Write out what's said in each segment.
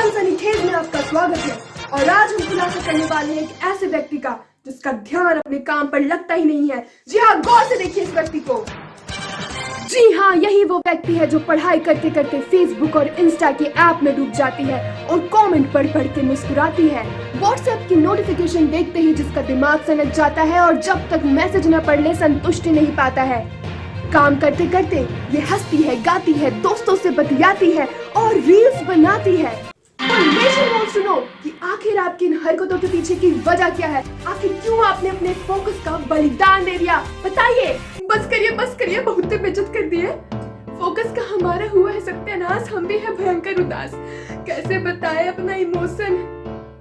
सवाल सनीखेज में आपका स्वागत है। और आज हम खुलासा करने वाले हैं एक ऐसे व्यक्ति का जिसका ध्यान अपने काम पर लगता ही नहीं है। जी हाँ, गौर से देखिए इस व्यक्ति को। जी हाँ, यही वो व्यक्ति है जो पढ़ाई करते करते फेसबुक और इंस्टा के ऐप में डूब जाती है और कमेंट पढ़ पढ़ के मुस्कुराती है। व्हाट्सएप की नोटिफिकेशन देखते ही जिसका दिमाग सनक जाता है और जब तक मैसेज न पढ़ ले संतुष्टि नहीं पाता है। काम करते करते ये हंसती है, गाती है, दोस्तों से बतियाती है और रील्स बनाती है। और नेशन वांट्स टू नो कि आखिर आपकी इन हरकतों के पीछे की वजह क्या है। आखिर क्यों आपने अपने फोकस का बलिदान दे दिया, बताइए। बस करिए, बहुत बेइज्जत कर दिए। फोकस का हमारा हुआ है सत्यानाश, हम भी है भयंकर उदास। कैसे बताएं अपना इमोशन,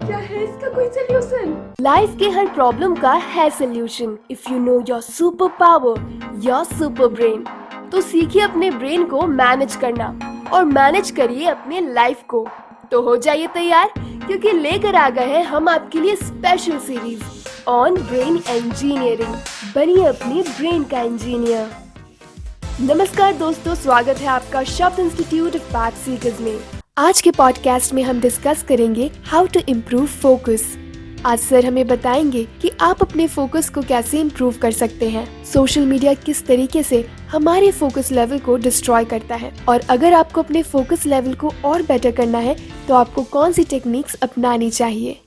क्या है इसका कोई सोल्यूशन? लाइफ के हर प्रॉब्लम का है solution. If you know your super power, your super brain, तो सीखिए अपने ब्रेन को मैनेज करना और मैनेज करिए अपने लाइफ को। तो हो जाइए तैयार, क्योंकि लेकर आ गए हैं हम आपके लिए special series on brain engineering. बनिए अपने ब्रेन का इंजीनियर। नमस्कार दोस्तों, स्वागत है आपका शब्द इंस्टीट्यूट ऑफ पाथ सीकर्स में। आज के पॉडकास्ट में हम डिस्कस करेंगे हाउ टू इम्प्रूव फोकस। आज सर हमें बताएंगे कि आप अपने फोकस को कैसे इम्प्रूव कर सकते हैं। सोशल मीडिया किस तरीके से हमारे फोकस लेवल को डिस्ट्रॉय करता है, और अगर आपको अपने फोकस लेवल को और बेटर करना है तो आपको कौन सी टेक्निक्स अपनानी चाहिए।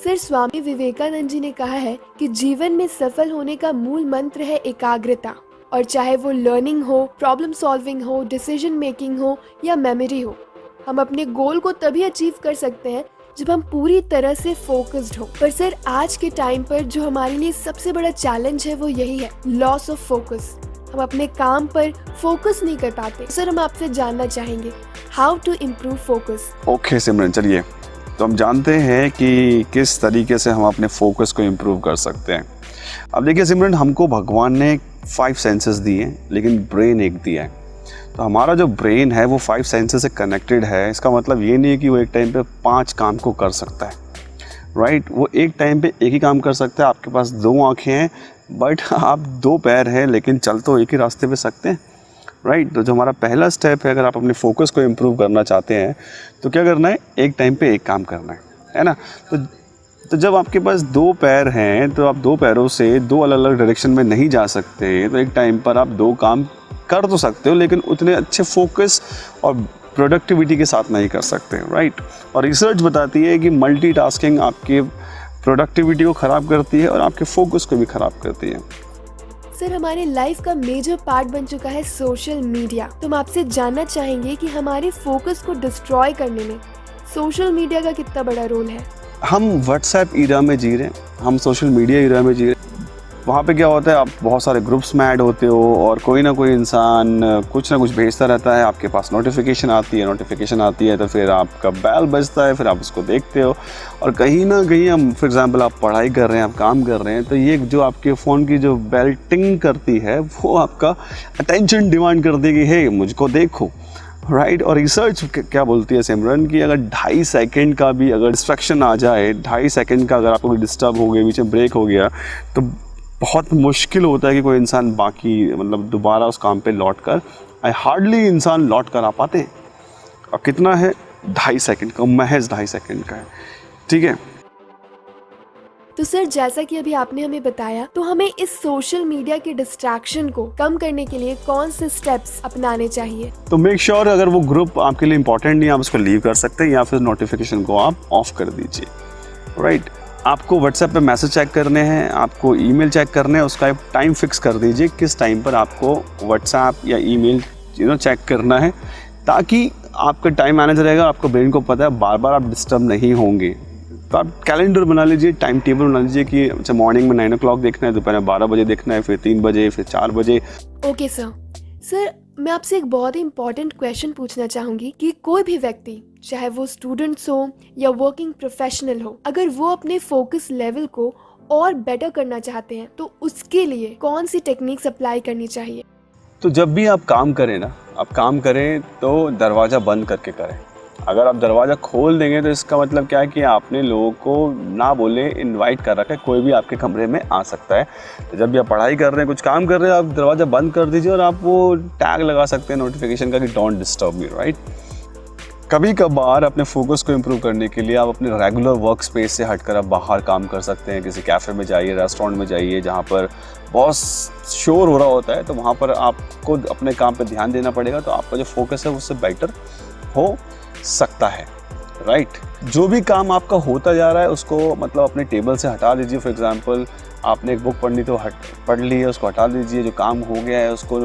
सर स्वामी विवेकानंद जी ने कहा है कि जीवन में सफल होने का मूल मंत्र है एकाग्रता। और चाहे वो लर्निंग हो, प्रॉब्लम सॉल्विंग हो, डिसीजन मेकिंग हो या मेमोरी हो, हम अपने गोल को तभी अचीव कर सकते हैं जब हम पूरी तरह से फोकस्ड हो। पर सर आज के टाइम पर जो हमारे लिए सबसे बड़ा चैलेंज है वो यही है, लॉस ऑफ फोकस। हम अपने काम पर फोकस नहीं कर पाते। सर हम आपसे जानना चाहेंगे how to improve focus. Okay Simran, चलिए तो हम जानते हैं कि किस तरीके से हम अपने फोकस को इम्प्रूव कर सकते हैं। अब देखिए सिमरन, हमको भगवान ने 5 सेंसेस दिए हैं, लेकिन ब्रेन एक दिया है। तो हमारा जो ब्रेन है वो 5 सेंसेस से कनेक्टेड है। इसका मतलब ये नहीं है कि वो एक टाइम पे 5 काम को कर सकता है, राइट। वो एक टाइम पे एक ही काम कर सकता है। आपके पास 2 आँखें हैं बट आप 2 पैर हैं, लेकिन चल तो एक ही रास्ते पे सकते हैं, राइट। तो जो हमारा पहला स्टेप है, अगर आप अपने फोकस को इम्प्रूव करना चाहते हैं तो क्या करना है, एक टाइम पे एक काम करना है ना। तो जब आपके पास 2 पैर हैं तो आप 2 पैरों से 2 अलग अलग डायरेक्शन में नहीं जा सकते। तो एक टाइम पर आप 2 काम कर तो सकते हो, लेकिन उतने अच्छे फोकस और प्रोडक्टिविटी के साथ नहीं कर सकते, राइट। और रिसर्च बताती है कि मल्टीटास्किंग आपके प्रोडक्टिविटी को ख़राब करती है और आपके फोकस को भी ख़राब करती है। सर हमारे लाइफ का मेजर पार्ट बन चुका है सोशल मीडिया। तो हम आपसे जानना चाहेंगे कि हमारे फोकस को डिस्ट्रॉय करने में सोशल मीडिया का कितना बड़ा रोल है। हम व्हाट्सएप ईरा में जी रहे हैं, हम सोशल मीडिया ईरा में जी रहे हैं। वहाँ पे क्या होता है, आप बहुत सारे ग्रुप्स में ऐड होते हो और कोई ना कोई इंसान कुछ ना कुछ भेजता रहता है। आपके पास नोटिफिकेशन आती है तो फिर आपका बेल बजता है, फिर आप उसको देखते हो। और कहीं ना कहीं हम फॉर एग्जांपल आप पढ़ाई कर रहे हैं, आप काम कर रहे हैं, तो ये जो आपके फ़ोन की जो बेल टिंग करती है वो आपका अटेंशन डिमांड करती है कि हे मुझको देखो, राइट। और रिसर्च क्या बोलती है सिमरन कि अगर 2.5 सेकंड का भी अगर डिस्ट्रैक्शन आ जाए, 2.5 सेकंड का अगर आपको कोई डिस्टर्ब हो गया, बीच में ब्रेक हो गया, तो बहुत मुश्किल होता है कि कोई इंसान बाकी मतलब दोबारा उस काम पे लौट कर हार्डली इंसान लौट कर आ पाते हैं। और कितना है, 2.5 सेकंड का, महज 2.5 सेकंड का है, ठीक है। तो सर जैसा कि अभी आपने हमें बताया, तो हमें इस सोशल मीडिया के डिस्ट्रैक्शन को कम करने के लिए कौन से स्टेप्स अपनाने चाहिए। तो मेक श्योर अगर वो ग्रुप आपके लिए इंपॉर्टेंट नहीं, आप उसको लीव कर सकते हैं या फिर नोटिफिकेशन को आप ऑफ कर दीजिए, राइट। आपको व्हाट्सएप पे मैसेज चेक करने हैं, आपको ईमेल चेक करने हैं, उसका एक टाइम फिक्स कर दीजिए किस टाइम पर आपको व्हाट्सएप या ईमेल चेक करना है, ताकि आपका टाइम मैनेज रहेगा। आपको ब्रेन को पता है बार बार आप डिस्टर्ब नहीं होंगे। तो आप कैलेंडर बना लीजिए, टाइम टेबल बना लीजिए कि अच्छा मॉर्निंग में 9 o'clock देखना है, दोपहर में 12 बजे देखना है, फिर 3 बजे, फिर 4 बजे। ओके सर मैं आपसे एक बहुत ही इम्पोर्टेंट क्वेश्चन पूछना चाहूँगी कि कोई भी व्यक्ति, चाहे वो स्टूडेंट्स हो या वर्किंग प्रोफेशनल हो, अगर वो अपने फोकस लेवल को और बेटर करना चाहते हैं तो उसके लिए कौन सी टेक्निक्स अप्लाई करनी चाहिए। तो जब भी आप काम करें ना, आप काम करें तो दरवाज़ा बंद करके करें। अगर आप दरवाज़ा खोल देंगे तो इसका मतलब क्या है कि आपने लोगों को ना बोले इनवाइट कर रखा है, कोई भी आपके कमरे में आ सकता है। तो जब भी आप पढ़ाई कर रहे हैं, कुछ काम कर रहे हैं, आप दरवाज़ा बंद कर दीजिए और आप वो टैग लगा सकते हैं नोटिफिकेशन का कि डोंट डिस्टर्ब मी, राइट। कभी कभार अपने फोकस को इम्प्रूव करने के लिए आप अपने रेगुलर वर्क स्पेस से हटकर आप बाहर काम कर सकते हैं। किसी कैफ़े में जाइए, रेस्टोरेंट में जाइए जहाँ पर बहुत शोर हो रहा होता है, तो वहाँ पर आपको अपने काम पे ध्यान देना पड़ेगा, तो आपका जो फोकस है उससे बेटर हो सकता है, राइट। जो भी काम आपका होता जा रहा है उसको मतलब अपने टेबल से हटा दीजिए। फॉर एग्जांपल आपने एक बुक पढ़नी तो पढ़ ली है, उसको हटा दीजिए। जो काम हो गया है उसको,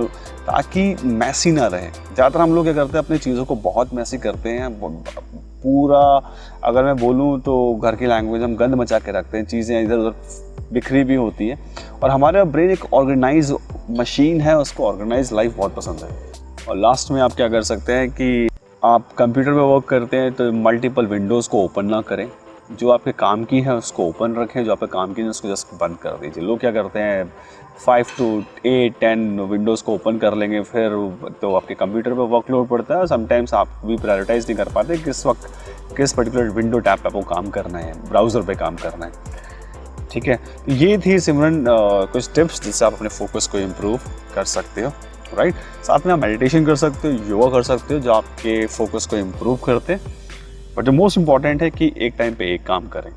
ताकि मैसी ना रहे। ज़्यादातर हम लोग क्या करते हैं, अपनी चीज़ों को बहुत मैसी करते हैं। पूरा अगर मैं बोलूँ तो घर की लैंग्वेज हम गंद मचा के रखते हैं, चीज़ें इधर उधर बिखरी भी होती है। और हमारा ब्रेन एक ऑर्गेनाइज मशीन है, उसको ऑर्गेनाइज लाइफ बहुत पसंद है। और लास्ट में आप क्या कर सकते हैं कि आप कंप्यूटर पे वर्क करते हैं तो मल्टीपल विंडोज़ को ओपन ना करें। जो आपके काम की है उसको ओपन रखें, जो आपके काम की है उसको जस्ट बंद कर दीजिए। लोग क्या करते हैं 5 to 8, 10 विंडोज़ को ओपन कर लेंगे, फिर तो आपके कंप्यूटर पे वर्कलोड पड़ता है। और समटाइम्स आप भी प्रायोरिटाइज़ नहीं कर पाते किस वक्त किस पर्टिकुलर विंडो टैब पे आपको काम करना है, ब्राउज़र पे काम करना है, ठीक है। तो ये थी सिमरन कुछ टिप्स जिससे आप अपने फोकस को इम्प्रूव कर सकते हो, राइट। साथ में आप मेडिटेशन कर सकते हो, योगा कर सकते हो जो आपके फोकस को इम्प्रूव करते हैं। बट जो मोस्ट इम्पॉर्टेंट है कि एक टाइम पे एक काम करें।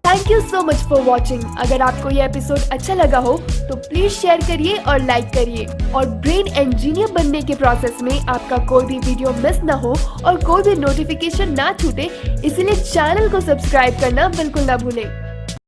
Thank you so much for watching. अगर आपको ये एपिसोड अच्छा लगा हो तो प्लीज शेयर करिए और लाइक करिए। और ब्रेन इंजीनियर बनने के प्रोसेस में आपका कोई भी वीडियो मिस ना हो और कोई भी नोटिफिकेशन ना छूटे, इसलिए चैनल को सब्सक्राइब करना बिल्कुल ना भूलें।